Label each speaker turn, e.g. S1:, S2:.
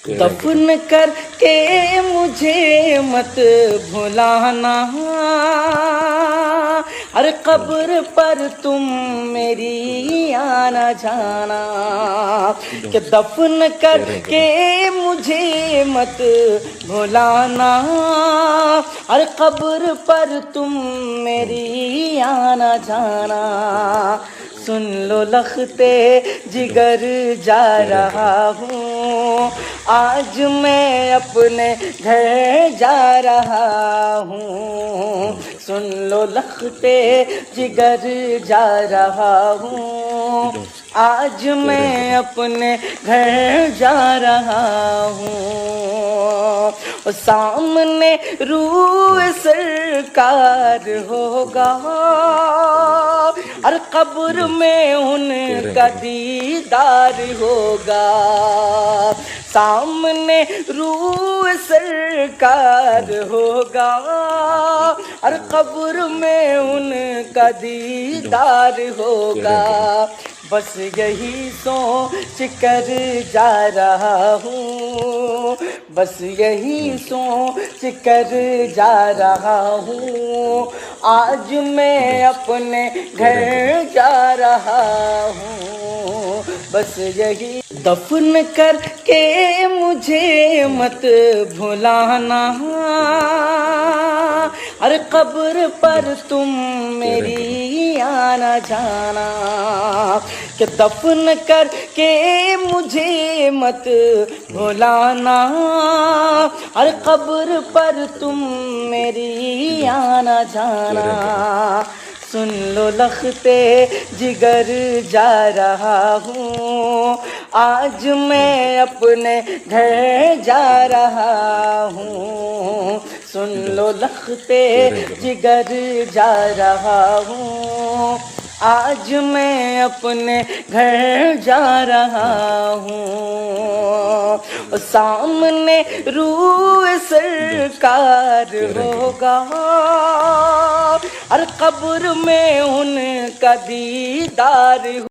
S1: دفن کر کے مجھے مت بھلانا، ہر قبر پر تم میری آنا جانا، کہ دفن کر کے مجھے مت بھلانا، ہر قبر پر تم میری آنا جانا۔ سن لو لختے جگر جا رہا ہوں، آج میں اپنے گھر جا رہا ہوں۔ سن لو لختے جگر جا رہا ہوں، آج میں اپنے گھر جا رہا ہوں۔ سامنے روح سرکار ہوگا، ہر قبر میں ان کا دیدار ہوگا۔ سامنے روح سرکار ہوگا، ہر قبر میں ان کا دیدار ہوگا۔ بس یہی سوچ کر جا رہا ہوں، بس یہی سوچ کر جا رہا ہوں، آج میں اپنے گھر جا رہا ہوں۔ بس یہی دفن کر کے مجھے مت بھلانا، ہر قبر پر تم میری آنا جانا، کہ دفن کر کے مجھے مت بھلانا، ہر قبر پر تم میری آنا جانا۔ سن لو لختے جگر جا رہا ہوں، آج میں اپنے گھر جا رہا ہوں۔ سن لو لختے جگر جا رہا ہوں، آج میں اپنے گھر جا رہا ہوں۔ سامنے روح سرکار ہوگا، ہر قبر میں ان کا دیدار